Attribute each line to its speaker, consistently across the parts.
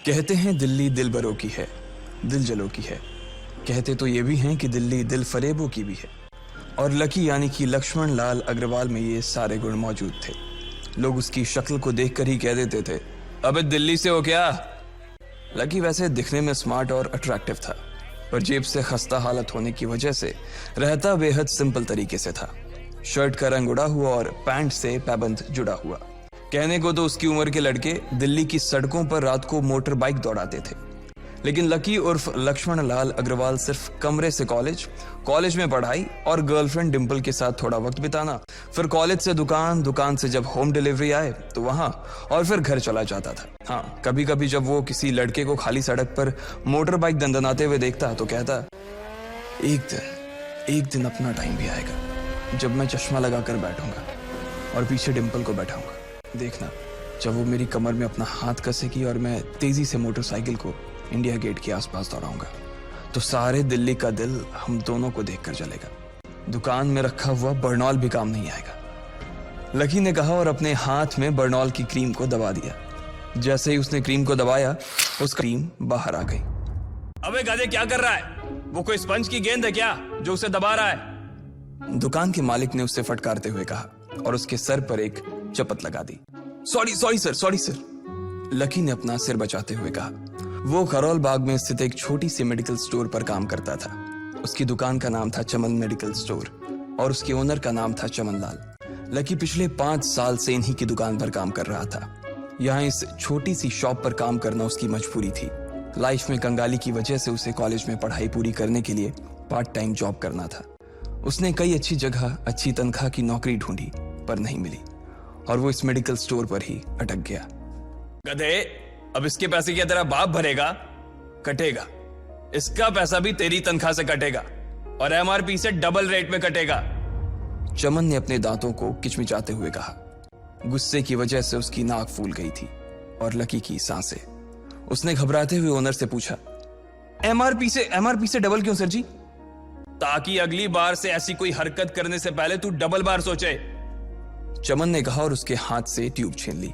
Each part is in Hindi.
Speaker 1: कहते हैं दिल्ली दिल बरों की है, दिल जलों की है। कहते तो ये भी हैं कि दिल्ली दिल फरेबों की भी है। और लकी यानी कि लक्ष्मण लाल अग्रवाल में ये सारे गुण मौजूद थे। लोग उसकी शक्ल को देखकर ही कह देते थे, अबे दिल्ली से हो क्या? लकी वैसे दिखने में स्मार्ट और अट्रैक्टिव था, पर जेब से खस्ता हालत होने की वजह से रहता बेहद सिंपल तरीके से था। शर्ट का रंग उड़ा हुआ और पैंट से पैबंद जुड़ा हुआ। कहने को तो उसकी उम्र के लड़के दिल्ली की सड़कों पर रात को मोटर बाइक दौड़ाते थे, लेकिन लकी उर्फ लक्ष्मण लाल अग्रवाल सिर्फ कमरे से कॉलेज में पढ़ाई और गर्लफ्रेंड डिंपल के साथ थोड़ा वक्त बिताना, फिर कॉलेज से दुकान, दुकान से जब होम डिलीवरी आए तो वहां, और फिर घर चला जाता था। हाँ, कभी कभी जब वो किसी लड़के को खाली सड़क पर मोटर बाइक दंदनाते हुए देखता तो कहता, एक दिन अपना टाइम भी आएगा जब मैं चश्मा लगाकर बैठूंगा और पीछे डिंपल को बैठाऊंगा। देखना, जब वो मेरी कमर में अपना हाथ कसेगी और मैं तेजी से मोटरसाइकिल को इंडिया गेट के आसपास दौड़ाऊंगा तो सारे दिल्ली का दिल हम दोनों को देखकर जलेगा। दुकान में रखा हुआ बर्नॉल भी काम नहीं आएगा। लकी ने कहा और अपने हाथ में बर्नॉल की क्रीम को दबा दिया। जैसे ही उसने क्रीम को दबाया, उसका क्रीम बाहर आ गई। अबे गधे, क्या कर रहा है? वो कोई स्पंज की गेंद है क्या जो उसे दबा रहा है? दुकान के मालिक ने उससे फटकारते हुए कहा और उसके सर पर एक चपत लगा दी। Sorry sir. लकी ने अपना सिर बचाते हुए कहा। वो खरोल बाग में स्थित एक छोटी सी मेडिकल स्टोर पर काम करता था। उसकी दुकान का नाम था चमन मेडिकल स्टोर और उसके ओनर का नाम था चमन लाल। लकी पिछले 5 साल से इन्हीं की दुकान पर काम कर रहा था। यहाँ इस छोटी सी शॉप पर काम करना उसकी मजबूरी थी। लाइफ में कंगाली की वजह से उसे कॉलेज में पढ़ाई पूरी करने के लिए पार्ट टाइम जॉब करना था। उसने कई अच्छी जगह अच्छी तनख्वाह की नौकरी ढूंढी पर नहीं मिली और वो इस मेडिकल स्टोर पर ही अटक गया। गधे, अब इसके पैसे क्या तेरा बाप भरेगा? कटेगा। इसका पैसा भी तेरी तनख्वाह से कटेगा और एमआरपी से डबल रेट में कटेगा। चमन ने अपने दांतों को किचमिचाते हुए कहा। गुस्से की वजह से उसकी नाक फूल गई थी और लकी की सांसें। उसने घबराते हुए ओनर से पूछा, एमआरपी से डबल क्यों सर जी? ताकि अगली बार से ऐसी कोई हरकत करने से पहले तू डबल बार सोचे, चमन ने कहा और उसके हाथ से ट्यूब छीन ली।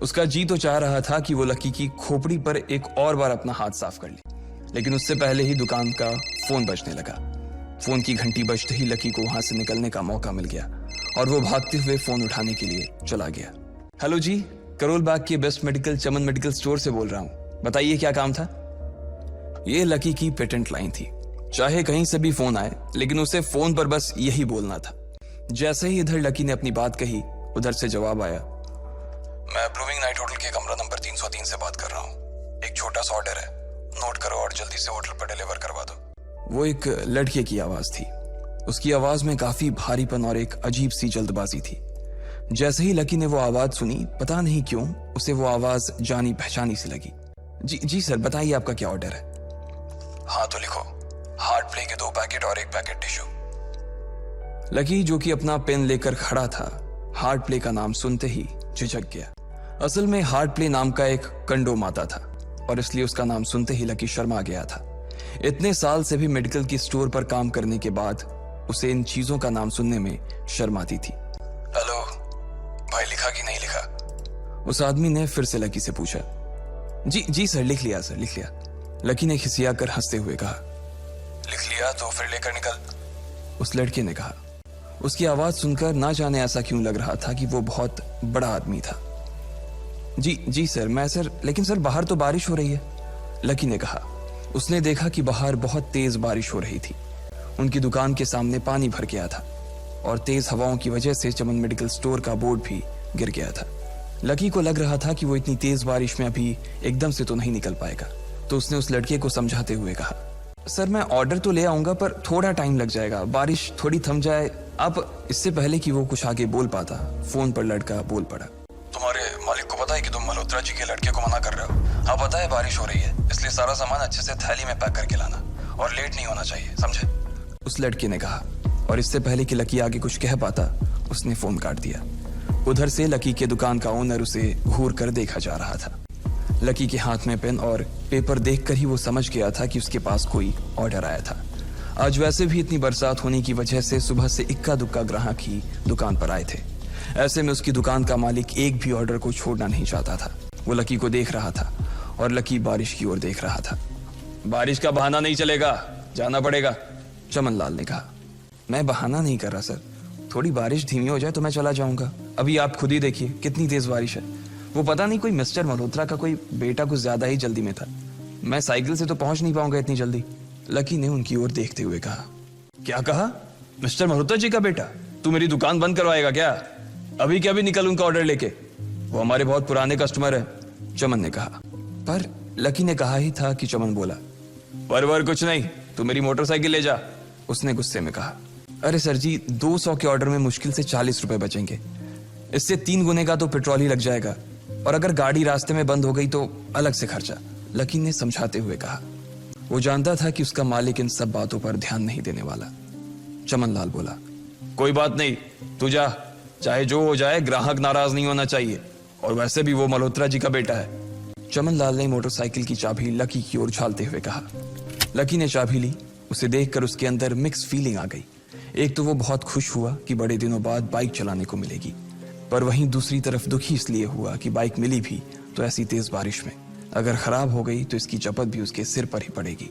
Speaker 1: उसका जी तो चाह रहा था कि वो लकी की खोपड़ी पर एक और बार अपना हाथ साफ कर ले, लेकिन उससे पहले ही दुकान का फोन बजने लगा। फोन की घंटी बजते ही लकी को वहां से निकलने का मौका मिल गया और वो भागते हुए फोन उठाने के लिए चला गया। हेलो जी, करोल बाग के बेस्ट मेडिकल चमन मेडिकल स्टोर से बोल रहा हूं, बताइए क्या काम था? ये लकी की पेटेंट लाइन थी। चाहे कहीं से भी फोन आए, लेकिन उसे फोन पर बस यही बोलना था। जैसे ही इधर लकी ने अपनी बात कही, उधर से जवाब आया, मैं ब्लूमिंग नाइट होटल के कमरा नंबर 303 से बात कर रहा हूँ। एक छोटा सा ऑर्डर है, नोट करो और जल्दी से होटल पर डिलीवर करवा दो। वो एक लड़के की आवाज थी। उसकी आवाज में काफी भारीपन और एक अजीब सी जल्दबाजी थी। जैसे ही लकी ने वो आवाज सुनी, पता नहीं क्यों उसे वो आवाज जानी पहचानी सी लगी। जी सर, बताइए आपका क्या ऑर्डर है? हाँ तो लिखो, हार्ट प्ले के 2 पैकेट और 1 पैकेट टिश्यू। लकी, जो कि अपना पेन लेकर खड़ा था, हार्ट प्ले का नाम सुनते ही झिझक गया। असल में हार्ट प्ले नाम का एक कंडोम आता था और इसलिए उसका नाम सुनते ही लकी शर्मा गया था। इतने साल से भी मेडिकल की स्टोर पर काम करने के बाद उसे इन चीजों का नाम सुनने में शर्म आती थी। हेलो भाई, लिखा कि नहीं लिखा? उस आदमी ने फिर से लकी से पूछा। जी सर, लिख लिया सर, लिख लिया। लकी ने खिसिया कर हंसते हुए कहा। लिख लिया तो फिर लेकर निकल, उस लड़के ने कहा। उसकी आवाज सुनकर ना जाने ऐसा क्यों लग रहा था कि वो बहुत बड़ा आदमी था। जी सर, मैं सर, लेकिन सर बाहर तो बारिश हो रही है, लकी ने कहा। उसने देखा कि बाहर बहुत तेज बारिश हो रही थी। उनकी दुकान के सामने पानी भर गया था और तेज हवाओं की वजह से चमन मेडिकल स्टोर का बोर्ड भी गिर गया था। लकी को लग रहा था कि वो इतनी तेज बारिश में अभी एकदम से तो नहीं निकल पाएगा, तो उसने उस लड़के को समझाते हुए कहा, सर मैं ऑर्डर तो ले आऊंगा पर थोड़ा टाइम लग जाएगा, बारिश थोड़ी थम जाए। अब इससे पहले कि वो कुछ आगे बोल पाता, फोन पर लड़का बोल पड़ा। तुम्हारे मालिक को पता है कि तुम मल्होत्रा जी के लड़के को मना कर रहे हो? हाँ पता है, बारिश हो रही है, इसलिए सारा सामान अच्छे से थैली में पैक करके लाना और लेट नहीं होना चाहिए, समझे? उस लड़के ने कहा और इससे पहले कि लकी आगे कुछ कह पाता, उसने फोन काट दिया। उधर से लकी के दुकान का ओनर उसे घूर कर देखा जा रहा था। लकी के हाथ में पेन और पेपर देखकर ही वो समझ गया था कि उसके पास कोई ऑर्डर आया था। आज वैसे भी इतनी बरसात होने की वजह से सुबह से इक्का दुक्का ग्राहक ही दुकान पर आए थे। ऐसे में उसकी दुकान का मालिक एक भी ऑर्डर को छोड़ना नहीं चाहता था। वो लकी को देख रहा था और लकी बारिश की ओर देख रहा था। बारिश का बहाना नहीं चलेगा, जाना पड़ेगा, चमन लाल ने कहा। मैं बहाना नहीं कर रहा सर, थोड़ी बारिश धीमी हो जाए तो मैं चला जाऊंगा। अभी आप खुद ही देखिए कितनी तेज बारिश है। वो पता नहीं कोई मिस्टर मल्होत्रा का कोई बेटा कुछ ज्यादा ही जल्दी में था। मैं साइकिल से तो पहुंच नहीं पाऊंगा इतनी जल्दी। लकी ने उनकी ओर देखते हुए कहा। क्या कहा? मिस्टर मल्होत्रा जी का बेटा? तू मेरी दुकान बंद करवाएगा क्या? अभी क्या भी निकल उनका ऑर्डर लेके, वो हमारे बहुत पुराने कस्टमर है, चमन ने कहा। पर लकी ने कहा ही था कि चमन बोला। पर कुछ नहीं, तू मेरी मोटरसाइकिल ले जा, उसने गुस्से में कहा। अरे सर जी, 200 के ऑर्डर में मुश्किल से 40 रुपए बचेंगे, इससे 3 गुने का तो पेट्रोल ही लग जाएगा, और अगर गाड़ी रास्ते में बंद हो गई तो अलग से खर्चा, लकी ने समझाते हुए कहा। वो जानता था कि उसका मालिक इन सब बातों पर ध्यान नहीं देने वाला। चमन लाल बोला। कोई बात नहीं, तू जा, चाहे जो हो जाए ग्राहक नाराज नहीं होना चाहिए, और वैसे भी वो मल्होत्रा जी का बेटा है। चमन लाल ने मोटरसाइकिल की चाबी लकी की ओर उछालते हुए कहा। लकी ने चाबी ली। उसे देखकर उसके अंदर मिक्स फीलिंग आ गई। एक तो वो बहुत खुश हुआ कि बड़े दिनों बाद बाइक चलाने को मिलेगी, पर वहीं दूसरी तरफ दुखी इसलिए हुआ कि बाइक मिली भी तो ऐसी तेज बारिश में, अगर खराब हो गई तो इसकी चपत भी उसके सिर पर ही पड़ेगी।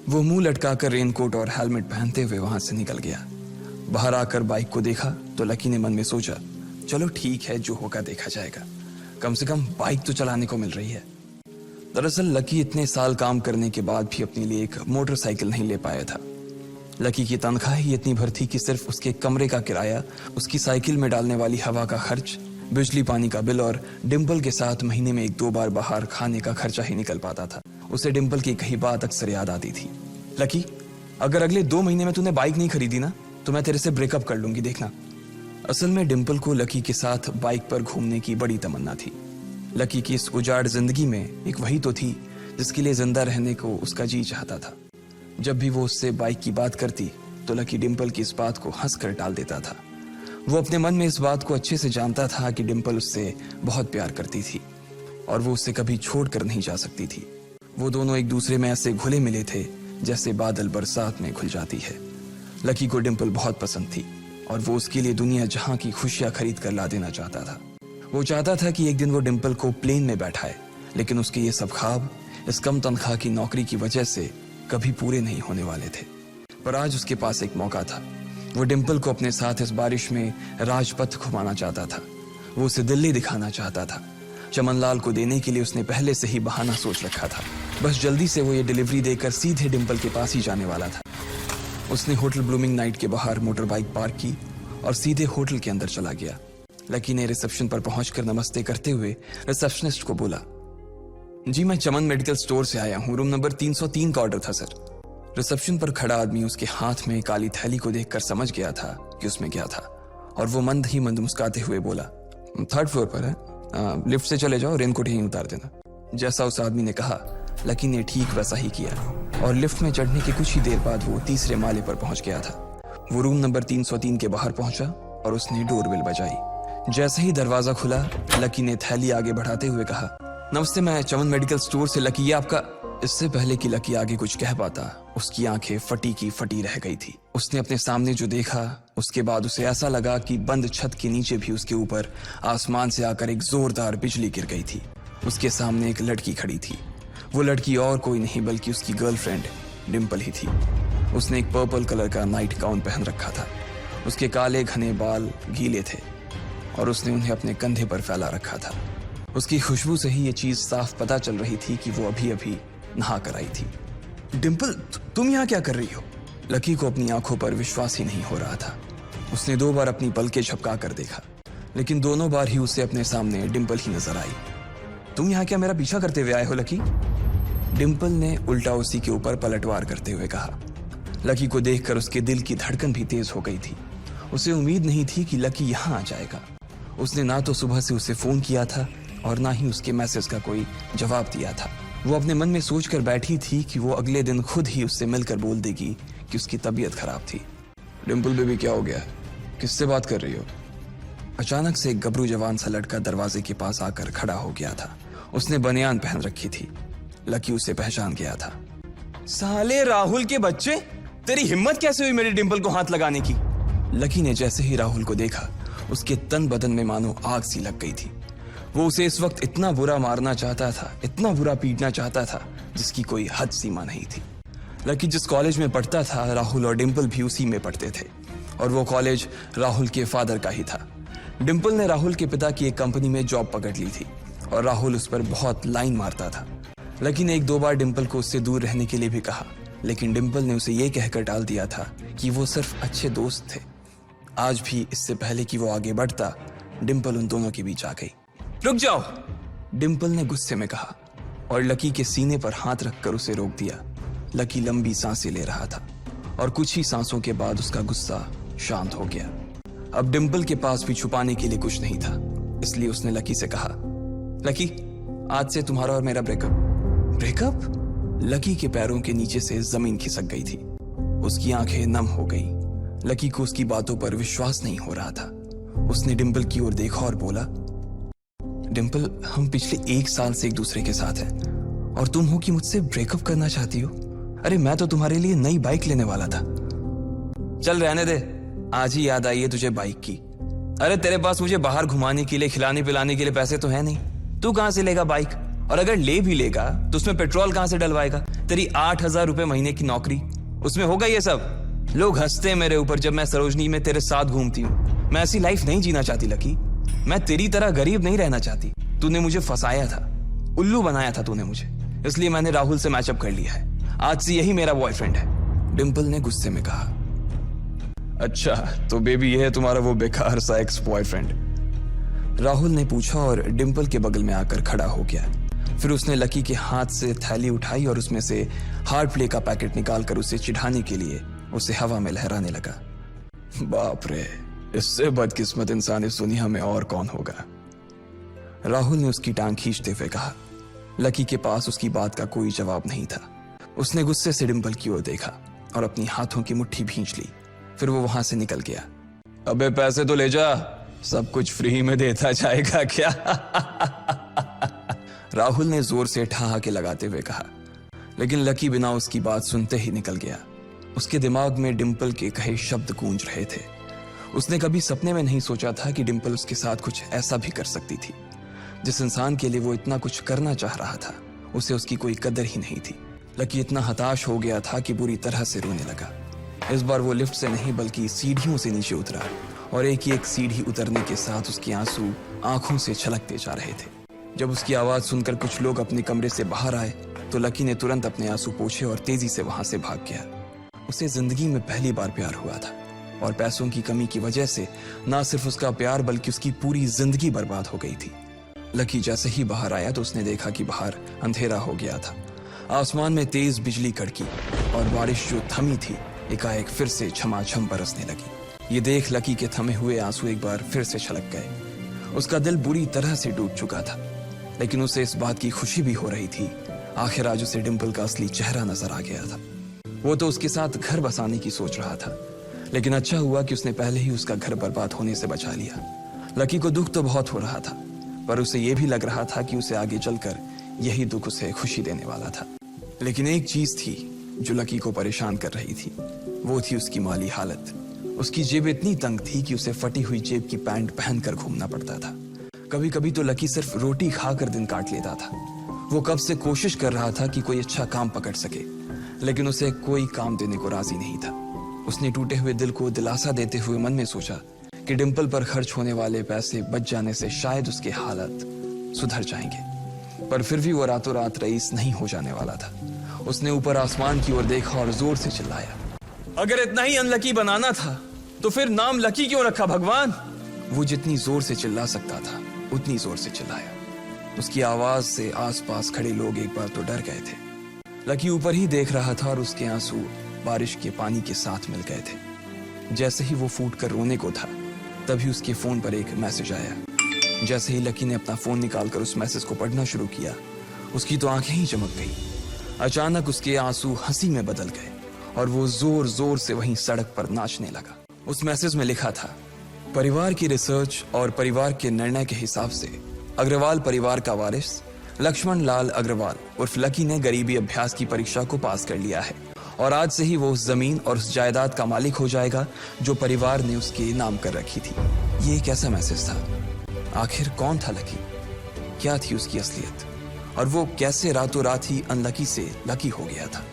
Speaker 1: वो मुंह लटकाकर रेनकोट और हेलमेट पहनते हुए वहां से निकल गया। बाहर आकर बाइक को देखा तो लकी ने मन में सोचा, चलो ठीक है, जो होगा देखा जाएगा, कम से कम बाइक तो चलाने को मिल रही है। दरअसल लकी इतने साल काम करने के बाद भी अपने लिए एक मोटरसाइकिल नहीं ले पाया था। लकी की तनख्वाह ही इतनी भर थी कि सिर्फ उसके कमरे का किराया, उसकी साइकिल में डालने वाली हवा का खर्च, बिजली पानी का बिल और डिम्पल के साथ महीने में 1-2 बार बाहर खाने का खर्चा ही निकल पाता था। उसे डिम्पल की कही बात अक्सर याद आती थी। लकी, अगर अगले 2 महीने में तूने बाइक नहीं खरीदी ना तो मैं तेरे से ब्रेकअप कर लूंगी, देखना। असल में डिम्पल को लकी के साथ बाइक पर घूमने की बड़ी तमन्ना थी। लकी की इस उजाड़ जिंदगी में एक वही तो थी जिसके लिए जिंदा रहने को उसका जी चाहता था। जब भी वो उससे बाइक की बात करती तो लकी डिम्पल की इस बात को हंसकर टाल देता था। वो अपने मन में इस बात को अच्छे से जानता था कि डिम्पल उससे बहुत प्यार करती थी और वो उससे कभी छोड़कर नहीं जा सकती थी। वो दोनों एक दूसरे में ऐसे घुले मिले थे जैसे बादल बरसात में घुल जाती है। लकी को डिम्पल बहुत पसंद थी और वो उसके लिए दुनिया जहां की खुशियां खरीद कर ला देना चाहता था। वो चाहता था कि एक दिन वो डिम्पल को प्लेन में बैठाए, लेकिन उसके ये सब ख्वाब इस कम तनख्वाह की नौकरी की वजह से कभी पूरे नहीं होने वाले थे। पर आज उसके पास एक मौका था। वो डिम्पल को अपने साथ इस बारिश में राजपथ घुमाना चाहता था। वो उसे दिल्ली दिखाना चाहता था। चमन लाल को देने के लिए उसने पहले से ही बहाना सोच रखा था। बस जल्दी से वो ये डिलीवरी देकर सीधे डिम्पल के पास ही जाने वाला था। उसने होटल ब्लूमिंग नाइट के बाहर मोटर बाइक पार्क की और सीधे होटल के अंदर चला गया। लकी ने रिसेप्शन पर पहुंचकर नमस्ते करते हुए रिसेप्शनिस्ट को बोला, जी मैं चमन मेडिकल स्टोर से आया हूं, रूम नंबर 303 का ऑर्डर था सर। रिसेप्शन पर खड़ा आदमी उसके हाथ में काली थैली को देखकर समझ गया था कि उसमें क्या था और वो मंद ही मंद मुस्कुराते हुए बोला, 3rd फ्लोर पर है, लिफ्ट से चले जाओ, रेनकोट यहीं उतार देना। जैसा उस आदमी ने कहा लकी ने ठीक वैसा ही किया और लिफ्ट में चढ़ने के कुछ ही देर बाद वो 3रे माले पर पहुंच गया था। वो रूम नंबर 303 के बाहर पहुंचा और उसने डोरबेल बजाई। जैसे ही दरवाजा खुला लकी ने थैली आगे बढ़ाते हुए कहा, नमस्ते, मैं चमन मेडिकल स्टोर से लकी, ये आपका। इससे पहले कि लकी आगे कुछ कह पाता उसकी आंखें फटी की फटी रह गई थी। उसने अपने सामने जो देखा उसके बाद उसे ऐसा लगा कि बंद छत के नीचे भी उसके ऊपर आसमान से आकर एक जोरदार बिजली गिर गई थी। उसके सामने एक लड़की खड़ी थी। वो लड़की और कोई नहीं बल्कि उसकी गर्लफ्रेंड डिम्पल ही थी। उसने एक पर्पल कलर का नाइट गाउन पहन रखा था। उसके काले घने बाल गीले थे और उसने उन्हें अपने कंधे पर फैला रखा था। उसकी खुशबू से ही ये चीज साफ पता चल रही थी कि वो अभी अभी नहा कर आई थी। डिम्पल, तुम यहाँ क्या कर रही हो? लकी को अपनी आंखों पर विश्वास ही नहीं हो रहा था। उसने 2 बार अपनी पलकें झपका कर देखा, लेकिन दोनों बार ही उसे अपने सामने डिम्पल ही नजर आई। तुम यहाँ क्या मेरा पीछा करते हुए आए हो लकी? डिम्पल ने उल्टा उसी के ऊपर पलटवार करते हुए कहा। लकी को देखकर उसके दिल की धड़कन भी तेज हो गई थी। उसे उम्मीद नहीं थी कि लकी यहाँ आ जाएगा। उसने ना तो सुबह से उसे फोन किया था और ना ही उसके मैसेज का कोई जवाब दिया था। वो अपने मन में सोचकर बैठी थी कि वो अगले दिन खुद ही उससे मिलकर बोल देगी कि उसकी तबीयत खराब थी। डिम्पल बेबी, क्या हो गया? किससे बात कर रही हो? अचानक से एक गबरू जवान सा लड़का दरवाजे के पास आकर खड़ा हो गया था। उसने बनियान पहन रखी थी। लकी उसे पहचान गया था। साले राहुल के बच्चे, तेरी हिम्मत कैसे हुई मेरी डिम्पल को हाथ लगाने की? लकी ने जैसे ही राहुल को देखा उसके तन बदन में मानो आग सी लग गई थी। वो उसे इस वक्त इतना बुरा मारना चाहता था, इतना बुरा पीटना चाहता था जिसकी कोई हद सीमा नहीं थी। लकी जिस कॉलेज में पढ़ता था, राहुल और डिंपल भी उसी में पढ़ते थे और वो कॉलेज राहुल के फादर का ही था। डिंपल ने राहुल के पिता की एक कंपनी में जॉब पकड़ ली थी और राहुल उस पर बहुत लाइन मारता था। लकी ने 1-2 बार डिंपल को उससे दूर रहने के लिए भी कहा, लेकिन डिंपल ने उसे ये कहकर टाल दिया था कि वो सिर्फ अच्छे दोस्त थे। आज भी इससे पहले कि वो आगे बढ़ता, डिंपल उन दोनों के बीच आ गई। रुक जाओ, डिंपल ने गुस्से में कहा और लकी के सीने पर हाथ रखकर उसे रोक दिया। लकी लंबी सांसें ले रहा था और कुछ ही सांसों के बाद उसका गुस्सा शांत हो गया। अब डिंपल के पास भी छुपाने के लिए कुछ नहीं था, इसलिए उसने लकी से कहा, लकी, आज से तुम्हारा और मेरा ब्रेकअप। ब्रेकअप? लकी के पैरों के नीचे से जमीन खिसक गई थी। उसकी आंखें नम हो गई। लकी को उसकी बातों पर विश्वास नहीं हो रहा था। उसने डिंपल की ओर देखा और बोला, डिंपल, हम पिछले 1 साल से एक दूसरे के साथ हैं और तुम हो कि मुझसे ब्रेकअप करना चाहती हो? अरे मैं तो तुम्हारे लिए नई बाइक लेने वाला था। चल रहने दे, आज ही याद आई है तुझे बाइक की। अरे तेरे पास मुझे बाहर घुमाने के लिए, खिलाने पिलाने के लिए पैसे तो है नहीं, तू कहां से लेगा बाइक? और अगर ले भी लेगा तो उसमें पेट्रोल कहां से डलवाएगा? तेरी 8,000 रुपए महीने की नौकरी, उसमें होगा ये सब? लोग हंसते हैं मेरे ऊपर जब मैं सरोजनी में तेरे साथ घूमती हूँ। मैं ऐसी लाइफ नहीं जीना चाहती लकी। मैं तेरी तरह गरीब नहीं रहना चाहती। तूने मुझे फंसाया था, उल्लू बनाया था तूने मुझे, इसलिए मैंने राहुल से मैचअप कर लिया है। आज से यही मेरा बॉयफ्रेंड है, डिंपल ने गुस्से में कहा। अच्छा, तो बेबी ये है तुम्हारा वो बेकार सा एक्स बॉयफ्रेंड? राहुल ने पूछा और डिंपल के बगल में आकर खड़ा हो गया। फिर उसने लकी के हाथ से थैली उठाई और उसमें से हार्ड प्ले का पैकेट निकालकर उसे चिढ़ाने के लिए उसे हवा में लहराने लगा। बाप रे, इससे बदकिस्मत इंसान इस दुनिया में और कौन होगा? राहुल ने उसकी टांग खींचते हुए कहा। लकी के पास उसकी बात का कोई जवाब नहीं था। उसने गुस्से से डिंपल की ओर देखा और अपनी हाथों की मुट्ठी भींच ली। फिर वो वहां से निकल गया। अबे पैसे तो ले जा, सब कुछ फ्री में देता जाएगा क्या? राहुल ने जोर से ठहाके लगाते हुए कहा, लेकिन लकी बिना उसकी बात सुनते ही निकल गया। उसके दिमाग में डिंपल के कहे शब्द गूंज रहे थे। उसने कभी सपने में नहीं सोचा था कि डिंपल उसके साथ कुछ ऐसा भी कर सकती थी। जिस इंसान के लिए वो इतना कुछ करना चाह रहा था, उसे उसकी कोई कदर ही नहीं थी। लकी इतना हताश हो गया था कि बुरी तरह से रोने लगा। इस बार वो लिफ्ट से नहीं बल्कि सीढ़ियों से नीचे उतरा और एक सीढ़ी उतरने के साथ उसके आंसू आंखों से छलकते जा रहे थे। जब उसकी आवाज सुनकर कुछ लोग अपने कमरे से बाहर आए तो लकी ने तुरंत अपने आंसू पोंछे और तेजी से वहां से भाग गया। उसे जिंदगी में पहली बार प्यार हुआ था और पैसों की कमी की वजह से ना सिर्फ उसका प्यार बल्कि उसकी पूरी जिंदगी बर्बाद हो गई थी। लकी जैसे ही बाहर आया तो उसने देखा कि बाहर अंधेरा हो गया था। आसमान में तेज बिजली कड़की और बारिश जो थमी थी एकाएक फिर से झमाझम बरसने लगी। ये देख लकी के थमे हुए आंसू एक बार फिर से छलक गए। उसका दिल बुरी तरह से टूट चुका था, लेकिन उसे इस बात की खुशी भी हो रही थी। आखिर आज उसे डिंपल का असली चेहरा नजर आ गया था। वो तो उसके साथ घर बसाने की सोच रहा था, लेकिन अच्छा हुआ कि उसने पहले ही उसका घर बर्बाद होने से बचा लिया। लकी को दुख तो बहुत हो रहा था, पर उसे यह भी लग रहा था कि उसे आगे चलकर यही दुख उसे खुशी देने वाला था। लेकिन एक चीज थी जो लकी को परेशान कर रही थी, वो थी उसकी माली हालत। उसकी जेब इतनी तंग थी कि उसे फटी हुई जेब की पैंट पहनकर घूमना पड़ता था। कभी कभी तो लकी सिर्फ रोटी खाकर दिन काट लेता था। वो कब से कोशिश कर रहा था कि कोई अच्छा काम पकड़ सके, लेकिन उसे कोई काम देने को राजी नहीं था। उसने टूटे हुए दिल को दिलासा देते हुए मन में सोचा कि डिंपल पर खर्च होने वाले पैसे बच जाने से शायद उसके हालत सुधर जाएंगे, पर फिर भी वो रातों रात रईस नहीं हो जाने वाला था। उसने ऊपर आसमान की ओर देखा और जोर से चिल्लाया, अगर इतना ही अनलकी बनाना था तो फिर नाम लकी क्यों रखा भगवान? वो जितनी जोर से चिल्ला सकता था उतनी जोर से चिल्लाया। उसकी आवाज से आसपास खड़े लोग एक बार तो डर गए थे। लकी ऊपर ही देख रहा था और उसके आंसू बारिश के पानी के साथ मिल गए थे। जैसे ही वो फूट कर रोने को था, तभी उसके फोन पर एक मैसेज आया। जैसे ही लकी ने अपना फोन निकालकर उस मैसेज को पढ़ना शुरू किया, उसकी तो आंखें ही चमक गई। अचानक उसके आंसू हंसी में बदल गए और वो जोर जोर से वहीं सड़क पर नाचने लगा। उस मैसेज में लिखा था, परिवार की रिसर्च और परिवार के निर्णय के हिसाब से अग्रवाल परिवार का वारिस लक्ष्मण लाल अग्रवाल उर्फ लकी ने गरीबी अभ्यास की परीक्षा को पास कर लिया है और आज से ही वो उस जमीन और उस जायदाद का मालिक हो जाएगा जो परिवार ने उसके नाम कर रखी थी। ये एक ऐसा मैसेज था। आखिर कौन था लकी? क्या थी उसकी असलियत और वो कैसे रातों रात ही अनलकी से लकी हो गया था।